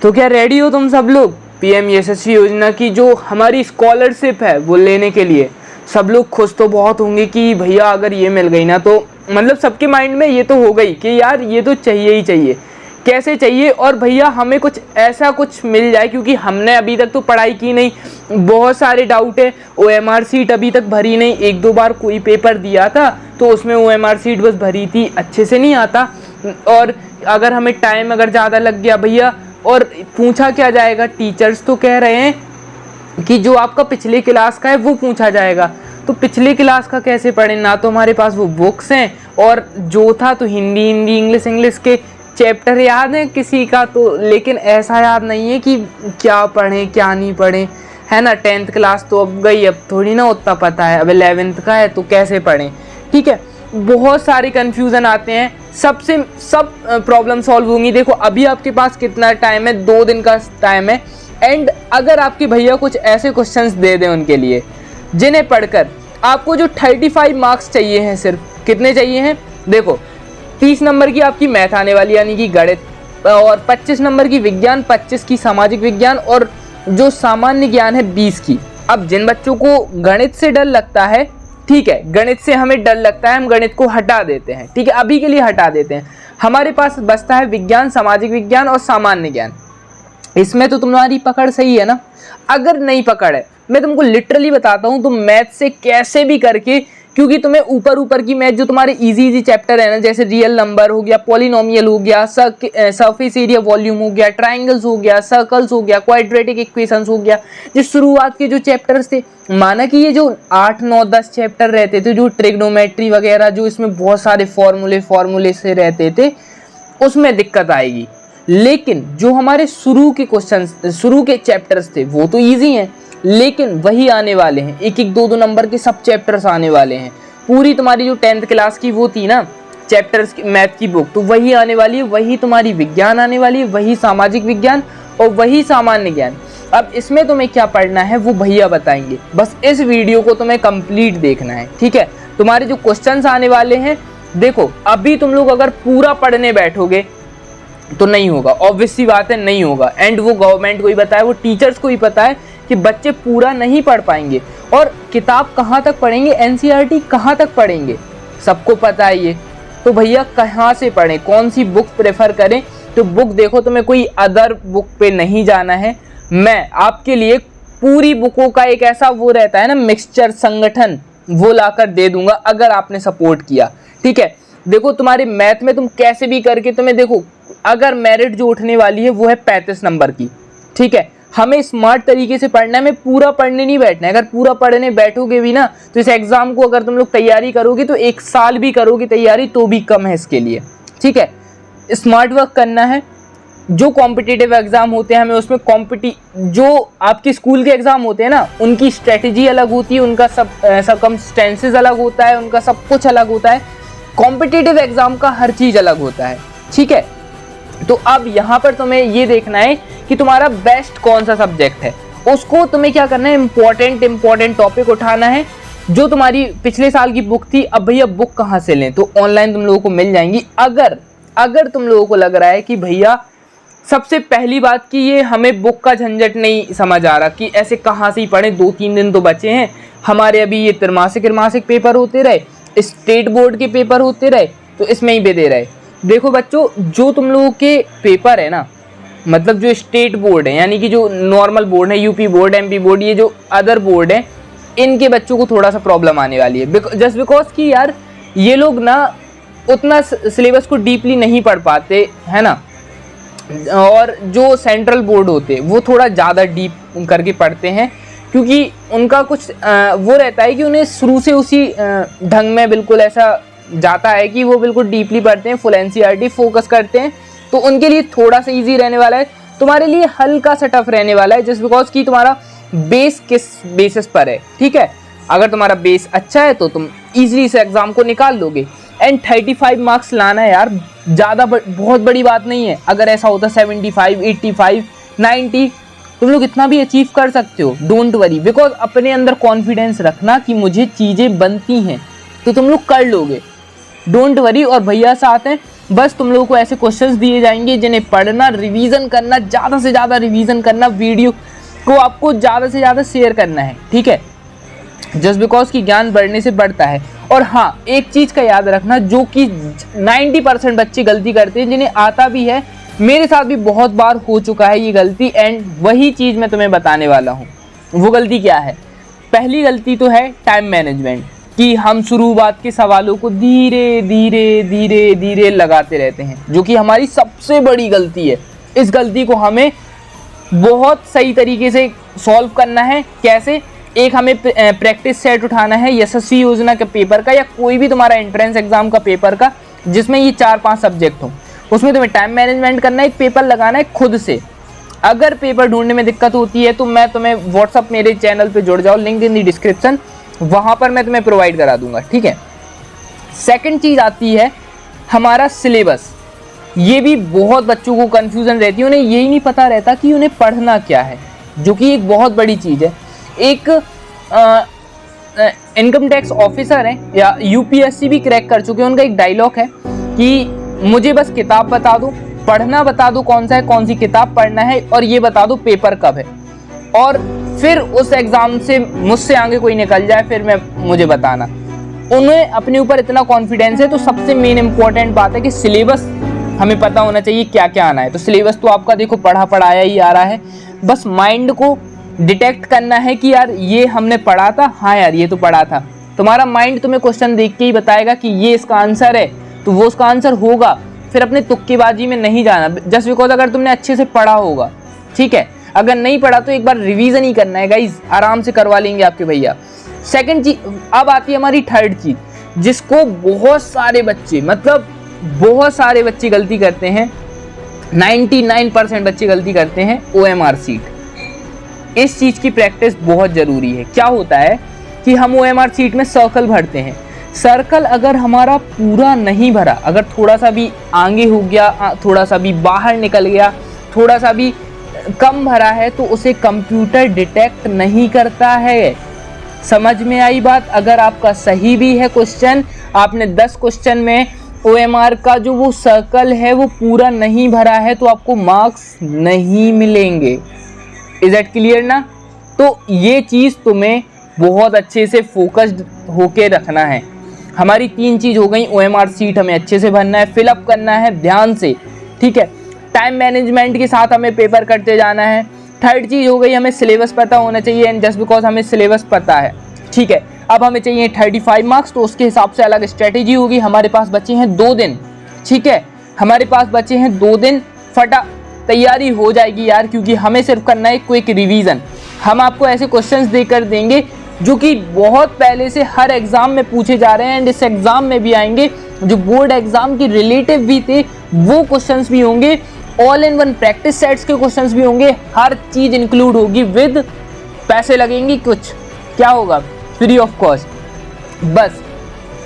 तो क्या रेडी हो तुम सब लोग पीएम यशस्वी योजना की जो हमारी स्कॉलरशिप है वो लेने के लिए? सब लोग खुश तो बहुत होंगे कि भैया अगर ये मिल गई ना, तो मतलब सबके माइंड में ये तो हो गई कि यार ये तो चाहिए ही चाहिए। कैसे चाहिए? और भैया हमें कुछ ऐसा कुछ मिल जाए, क्योंकि हमने अभी तक तो पढ़ाई की नहीं, बहुत सारे डाउट है। OMR सीट अभी तक भरी नहीं, एक दो बार कोई पेपर दिया था तो उसमें OMR सीट बस भरी थी, अच्छे से नहीं आता। और अगर हमें टाइम अगर ज़्यादा लग गया भैया, और पूछा क्या जाएगा, टीचर्स तो कह रहे हैं कि जो आपका पिछले क्लास का है वो पूछा जाएगा। तो पिछले क्लास का कैसे पढ़ें? ना तो हमारे पास वो बुक्स हैं, और जो था तो हिंदी इंग्लिश के चैप्टर याद है किसी का तो, लेकिन ऐसा याद नहीं है कि क्या पढ़ें क्या नहीं पढ़ें, है ना। 10th क्लास तो अब गई, अब थोड़ी ना उतना पता है, अब 11th का है तो कैसे पढ़ें, ठीक है। बहुत सारे कन्फ्यूज़न आते हैं, सब प्रॉब्लम सॉल्व होंगी। देखो अभी आपके पास कितना टाइम है, 2 दिन का टाइम है। एंड अगर आपके भैया कुछ ऐसे क्वेश्चंस दे दें उनके लिए जिन्हें पढ़कर आपको जो 35 मार्क्स चाहिए हैं, सिर्फ कितने चाहिए हैं देखो, 30 नंबर की आपकी मैथ आने वाली यानी कि गणित, और 25 नंबर की विज्ञान, 25 की सामाजिक विज्ञान, और जो सामान्य ज्ञान है 20 की। अब जिन बच्चों को गणित से डर लगता है, ठीक है, गणित से हमें डर लगता है, हम गणित को हटा देते हैं, ठीक है, अभी के लिए हटा देते हैं। हमारे पास बचता है विज्ञान, सामाजिक विज्ञान और सामान्य ज्ञान। इसमें तो तुम्हारी पकड़ सही है ना। अगर नहीं पकड़ है, मैं तुमको लिटरली बताता हूँ, तुम मैथ से कैसे भी करके, क्योंकि तुम्हें ऊपर की मैथ जो तुम्हारे इजी चैप्टर है ना, जैसे रियल नंबर हो गया, पॉलिनोमियल हो गया, सरफेस एरिया वॉल्यूम हो गया, ट्राइंगल्स हो गया, सर्कल्स हो गया, क्वाड्रेटिक इक्वेशंस हो गया, जो शुरुआत के जो चैप्टर्स थे, माना कि ये जो 8, 9, 10 चैप्टर रहते थे, जो ट्रिग्नोमेट्री वगैरह, जो इसमें बहुत सारे फॉर्मूले से रहते थे, उसमें दिक्कत आएगी। लेकिन जो हमारे शुरू के चैप्टर्स थे वो तो इजी हैं, लेकिन वही आने वाले हैं, 1-1, 2-2 नंबर के सब चैप्टर्स आने वाले हैं। पूरी तुम्हारी जो 10th क्लास की वो थी ना चैप्टर्स की मैथ की बुक, तो वही आने वाली है, वही तुम्हारी विज्ञान आने वाली है, वही सामाजिक विज्ञान और वही सामान्य ज्ञान। अब इसमें तुम्हें क्या पढ़ना है वो भैया बताएंगे, बस इस वीडियो को तुम्हें कंप्लीट देखना है, ठीक है। तुम्हारे जो क्वेश्चंस आने वाले हैं, देखो अभी तुम लोग अगर पूरा पढ़ने बैठोगे तो नहीं होगा, ऑब्वियस सी बात है, नहीं होगा। एंड वो गवर्नमेंट को ही पता है, वो टीचर्स को ही पता है कि बच्चे पूरा नहीं पढ़ पाएंगे। और किताब कहाँ तक पढ़ेंगे, NCERT कहाँ तक पढ़ेंगे, सबको पता है ये। तो भैया कहाँ से पढ़ें, कौन सी बुक प्रेफर करें? तो बुक देखो, तुम्हें कोई अदर बुक पे नहीं जाना है। मैं आपके लिए पूरी बुकों का एक ऐसा वो रहता है ना मिक्सचर, संगठन, वो लाकर दे दूंगा अगर आपने सपोर्ट किया, ठीक है। देखो तुम्हारे मैथ में तुम कैसे भी करके, तुम्हें देखो अगर मेरिट जो उठने वाली है वो है 35 नंबर की, ठीक है। हमें स्मार्ट तरीके से पढ़ना है, हमें पूरा पढ़ने नहीं बैठना है। अगर पूरा पढ़ने बैठोगे भी ना, तो इस एग्जाम को अगर तुम लोग तैयारी करोगे तो 1 साल भी करोगे तैयारी तो भी कम है इसके लिए, ठीक है। स्मार्ट वर्क करना है। जो कॉम्पिटिटिव एग्जाम होते हैं, हमें उसमें जो आपके स्कूल के एग्जाम होते हैं ना, उनकी स्ट्रेटेजी अलग होती है, उनका सब सर्कमस्टेंसेस अलग होता है, उनका सब कुछ अलग होता है। कॉम्पिटिटिव एग्जाम का हर चीज अलग होता है, ठीक है। तो अब यहाँ पर तुम्हें ये देखना है कि तुम्हारा बेस्ट कौन सा सब्जेक्ट है, उसको तुम्हें क्या करना है, इंपॉर्टेंट टॉपिक उठाना है। जो तुम्हारी पिछले साल की बुक थी, अब भैया बुक कहाँ से लें, तो ऑनलाइन तुम लोगों को मिल जाएंगी। अगर तुम लोगों को लग रहा है कि भैया सबसे पहली बात कि ये हमें बुक का झंझट नहीं समझ आ रहा कि ऐसे कहाँ से ही पढ़ें, 2-3 दिन तो बचे हैं हमारे, अभी ये त्रैमासिक पेपर होते रहे, स्टेट बोर्ड के पेपर होते रहे, तो इसमें ही दे रहे। देखो बच्चों, जो तुम लोगों के पेपर है ना, मतलब जो स्टेट बोर्ड है यानी कि जो नॉर्मल बोर्ड है, यूपी बोर्ड, MP बोर्ड, ये जो अदर बोर्ड है, इनके बच्चों को थोड़ा सा प्रॉब्लम आने वाली है, जस्ट बिकॉज कि यार ये लोग ना उतना सिलेबस को डीपली नहीं पढ़ पाते, है ना। और जो सेंट्रल बोर्ड होते हैं वो थोड़ा ज़्यादा डीप करके पढ़ते हैं, क्योंकि उनका कुछ वो रहता है कि उन्हें शुरू से उसी ढंग में बिल्कुल ऐसा जाता है कि वो बिल्कुल डीपली पढ़ते हैं, फुल NCERT फोकस करते हैं, तो उनके लिए थोड़ा सा इजी रहने वाला है। तुम्हारे लिए हल्का सा टफ रहने वाला है, जस्ट बिकॉज कि तुम्हारा बेस किस बेसिस पर है, ठीक है। अगर तुम्हारा बेस अच्छा है तो तुम इजीली इस एग्जाम को निकाल लोगे। एंड 35 मार्क्स लाना है यार, ज़्यादा बहुत बड़ी बात नहीं है। अगर ऐसा होता 75, 85, 90, तुम लोग इतना भी अचीव कर सकते हो, डोंट वरी। बिकॉज अपने अंदर कॉन्फिडेंस रखना कि मुझे चीज़ें बनती हैं, तो तुम लोग कर लोगे, डोंट वरी। और भैया साथ हैं, बस तुम लोगों को ऐसे क्वेश्चंस दिए जाएंगे जिन्हें पढ़ना, रिवीजन करना, ज़्यादा से ज़्यादा रिवीजन करना, वीडियो को आपको ज़्यादा से ज़्यादा शेयर करना है, ठीक है। जस्ट बिकॉज कि ज्ञान बढ़ने से बढ़ता है। और हाँ, एक चीज़ का याद रखना, जो कि 90% बच्चे गलती करते हैं, जिन्हें आता भी है, मेरे साथ भी बहुत बार हो चुका है ये गलती, एंड वही चीज़ मैं तुम्हें बताने वाला हूँ। वो गलती क्या है? पहली गलती तो है टाइम मैनेजमेंट, कि हम शुरुआत के सवालों को धीरे धीरे धीरे धीरे लगाते रहते हैं, जो कि हमारी सबसे बड़ी गलती है। इस गलती को हमें बहुत सही तरीके से सॉल्व करना है। कैसे? एक हमें प्रैक्टिस सेट उठाना है यशस्वी योजना के पेपर का, या कोई भी तुम्हारा एंट्रेंस एग्जाम का पेपर का, जिसमें ये 4-5 सब्जेक्ट हो। उसमें तुम्हें टाइम मैनेजमेंट करना है, एक पेपर लगाना है खुद से। अगर पेपर ढूंढने में दिक्कत होती है तो मैं तुम्हें व्हाट्सअप, मेरे चैनल पे जुड़ जाओ, लिंक इन दी डिस्क्रिप्शन, वहाँ पर मैं तुम्हें प्रोवाइड करा दूंगा, ठीक है। सेकंड चीज़ आती है हमारा सिलेबस। ये भी बहुत बच्चों को कन्फ्यूज़न रहती है, उन्हें यही नहीं पता रहता कि उन्हें पढ़ना क्या है, जो कि एक बहुत बड़ी चीज़ है। एक इनकम टैक्स ऑफिसर हैं या यूपीएससी भी क्रैक कर चुके हैं, उनका एक डायलॉग है कि मुझे बस किताब बता दो, पढ़ना बता दो कौन सा है, कौन सी किताब पढ़ना है, और ये बता दो पेपर कब है, और फिर उस एग्ज़ाम से मुझसे आगे कोई निकल जाए फिर मुझे बताना। उन्हें अपने ऊपर इतना कॉन्फिडेंस है। तो सबसे मेन इंपॉर्टेंट बात है कि सिलेबस हमें पता होना चाहिए क्या क्या आना है। तो सिलेबस तो आपका देखो पढ़ाया ही आ रहा है, बस माइंड को डिटेक्ट करना है कि यार ये हमने पढ़ा था, हाँ यार ये तो पढ़ा था। तुम्हारा माइंड तुम्हें क्वेश्चन देख के ही बताएगा कि ये इसका आंसर है, तो वो उसका आंसर होगा। फिर अपने तुक्केबाजी में नहीं जाना, जस्ट बिकॉज अगर तुमने अच्छे से पढ़ा होगा, ठीक है। अगर नहीं पढ़ा तो एक बार रिवीजन ही करना है गाइज, आराम से करवा लेंगे आपके भैया। सेकंड चीज अब आती है हमारी थर्ड चीज, जिसको बहुत सारे बच्चे, मतलब बहुत सारे बच्चे गलती करते हैं, 99% बच्चे गलती करते हैं, OMR सीट। इस चीज की प्रैक्टिस बहुत जरूरी है। क्या होता है कि हम OMR सीट में सर्कल भरते हैं। सर्कल अगर हमारा पूरा नहीं भरा, अगर थोड़ा सा भी आगे हो गया, थोड़ा सा भी बाहर निकल गया, थोड़ा सा भी कम भरा है, तो उसे कंप्यूटर डिटेक्ट नहीं करता है। समझ में आई बात? अगर आपका सही भी है क्वेश्चन, आपने 10 क्वेश्चन में OMR का जो वो सर्कल है वो पूरा नहीं भरा है, तो आपको मार्क्स नहीं मिलेंगे। इज दैट क्लियर ना? तो ये चीज़ तुम्हें बहुत अच्छे से फोकस्ड होके रखना है। हमारी 3 चीज़ हो गई। OMR सीट हमें अच्छे से भरना है, फिलअप करना है ध्यान से, ठीक है। टाइम मैनेजमेंट के साथ हमें पेपर करते जाना है। थर्ड चीज़ हो गई, हमें सिलेबस पता होना चाहिए, एंड जस्ट बिकॉज हमें सिलेबस पता है, ठीक है। अब हमें चाहिए 35 मार्क्स, तो उसके हिसाब से अलग स्ट्रेटेजी होगी। हमारे पास बचे हैं 2 दिन, ठीक है। हमारे पास बचे हैं 2 दिन, फटा तैयारी हो जाएगी यार, क्योंकि हमें सिर्फ करना है क्विक रिवीजन। हम आपको ऐसे क्वेश्चंस देकर देंगे जो कि बहुत पहले से हर एग्जाम में पूछे जा रहे हैं, एंड इस एग्जाम में भी आएंगे, जो बोर्ड एग्जाम के रिलेटिव भी थे वो क्वेश्चंस भी होंगे, all in one practice sets के क्वेश्चंस भी होंगे। हर चीज इंक्लूड होगी, विद पैसे लगेंगी कुछ, क्या होगा, फ्री ऑफ कॉस्ट। बस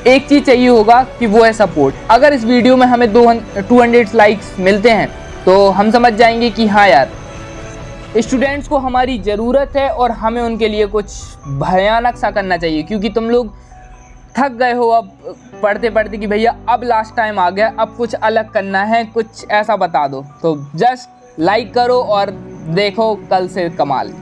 एक चीज चाहिए होगा कि वो है सपोर्ट। अगर इस वीडियो में हमें 200 लाइक्स मिलते हैं तो हम समझ जाएंगे कि हाँ यार, स्टूडेंट्स को हमारी ज़रूरत है और हमें उनके लिए कुछ भयानक सा करना चाहिए, क्योंकि तुम लोग थक गए हो अब पढ़ते पढ़ते कि भैया अब लास्ट टाइम आ गया, अब कुछ अलग करना है, कुछ ऐसा बता दो। तो जस्ट लाइक करो और देखो कल से कमाल।